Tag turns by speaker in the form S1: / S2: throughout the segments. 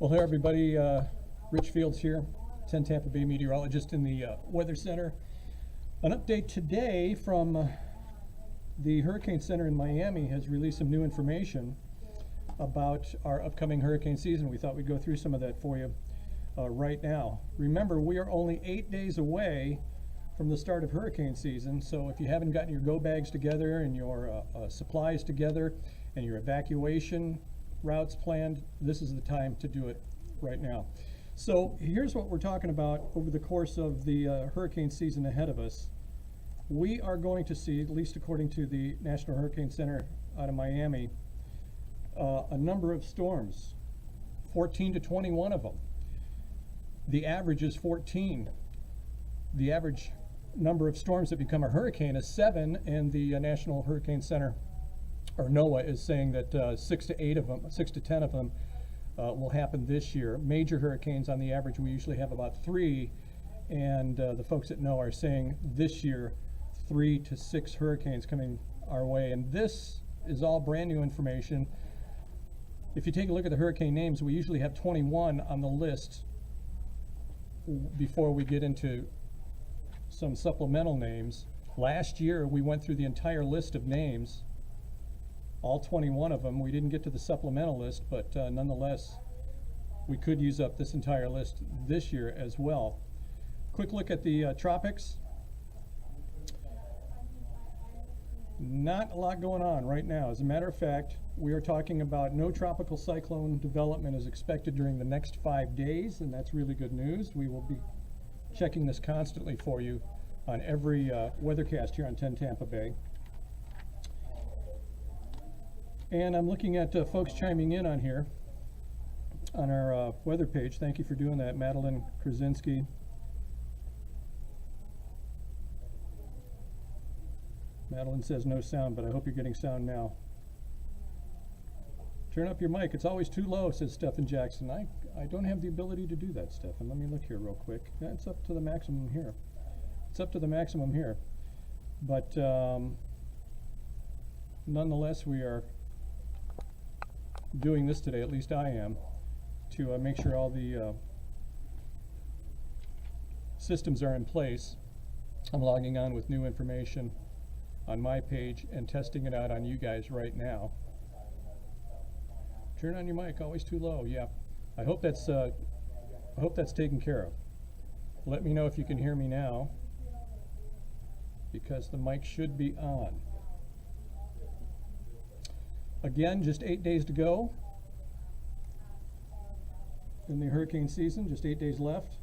S1: Well, hey everybody, Rich Fields here, 10 Tampa Bay meteorologist in the Weather Center. An update today from the Hurricane Center in Miami has released some new information about our upcoming hurricane season. We thought we'd go through some of that for you right now. Remember, we are only 8 days away from the start of hurricane season, so if you haven't gotten your go bags together and your supplies together and your evacuation routes planned, this is the time to do it right now. So here's what we're talking about over the course of the hurricane season ahead of us. We are going to see, at least according to the National Hurricane Center out of Miami, a number of storms, 14 to 21 of them. The average is 14. The average number of storms that become a hurricane is 7, and the National Hurricane Center, or NOAA, is saying that 6 to 10 of them will happen this year. Major hurricanes, on the average, we usually have about 3, and the folks at NOAA are saying this year 3 to 6 hurricanes coming our way, and this is all brand new information. If you take a look at the hurricane names, we usually have 21 on the list before we get into some supplemental names. Last year we went through the entire list of names, all 21 of them. We didn't get to the supplemental list, but nonetheless we could use up this entire list this year as well. Quick look at the tropics. Not a lot going on right now. As a matter of fact, we are talking about no tropical cyclone development is expected during the next 5 days, and that's really good news. We will be checking this constantly for you on every weathercast here on 10 Tampa Bay. And I'm looking at folks chiming in on here on our weather page. Thank you for doing that, Madeline Krasinski. Madeline says no sound, but I hope you're getting sound now. Turn up your mic. It's always too low, says Stephen Jackson. I don't have the ability to do that, Stephen. Let me look here real quick. Yeah, it's up to the maximum here. It's up to the maximum here. But nonetheless, we are doing this today, at least I am, to make sure all the systems are in place. I'm logging on with new information on my page and testing it out on you guys right now. Turn on your mic, always too low. Yeah, I hope that's taken care of. Let me know if you can hear me now, because the mic should be on. Again, just 8 days to go in the hurricane season, just 8 days left.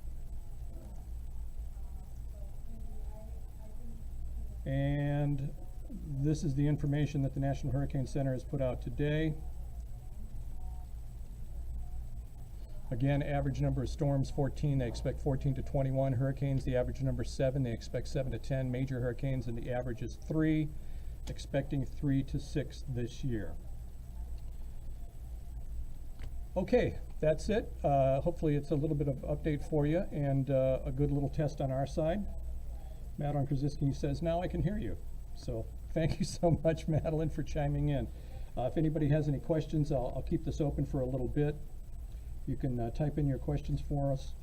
S1: And this is the information that the National Hurricane Center has put out today. Again, average number of storms 14. They expect 14 to 21. Hurricanes, the average number 7. They expect 7 to 10. Major hurricanes, and the average is 3. Expecting 3 to 6 this year. Okay, that's it. Hopefully it's a little bit of update for you and a good little test on our side. Madeline Krasinski says, now I can hear you. So thank you so much, Madeline, for chiming in. If anybody has any questions, I'll keep this open for a little bit. You can type in your questions for us,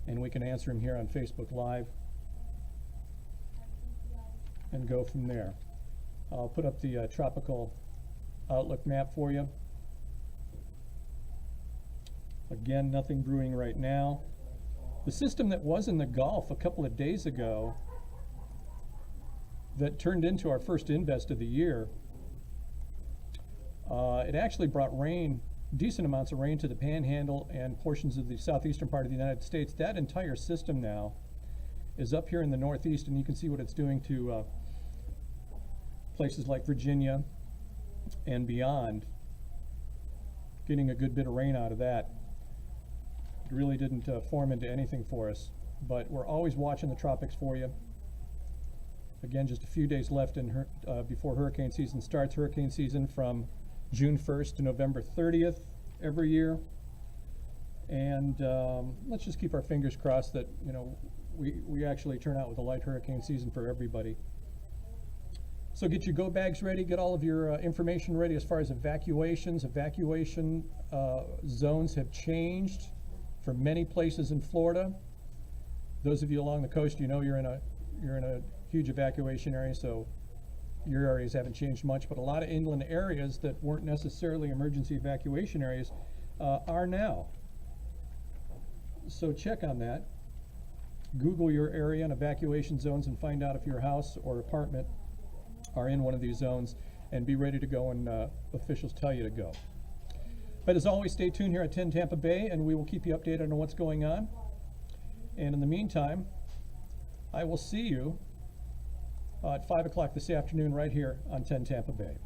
S1: and we can answer them here on Facebook Live and go from there. I'll put up the tropical outlook map for you. Again, nothing brewing right now. The system that was in the Gulf a couple of days ago that turned into our first invest of the year, it actually brought rain, decent amounts of rain, to the Panhandle and portions of the southeastern part of the United States. That entire system now is up here in the Northeast, and you can see what it's doing to places like Virginia and beyond, getting a good bit of rain out of that. It really didn't form into anything for us, but we're always watching the tropics for you. Again, just a few days left before hurricane season starts. Hurricane season from June 1st to November 30th every year. And let's just keep our fingers crossed that, you know, we actually turn out with a light hurricane season for everybody. So get your go bags ready, get all of your information ready as far as evacuations. Evacuation zones have changed for many places in Florida. Those of you along the coast, you know you're in a huge evacuation area, so your areas haven't changed much, but a lot of inland areas that weren't necessarily emergency evacuation areas are now. So check on that. Google your area and evacuation zones and find out if your house or apartment are in one of these zones, and be ready to go when officials tell you to go. But as always, stay tuned here at 10 Tampa Bay, and we will keep you updated on what's going on. And in the meantime, I will see you at 5 o'clock this afternoon right here on 10 Tampa Bay.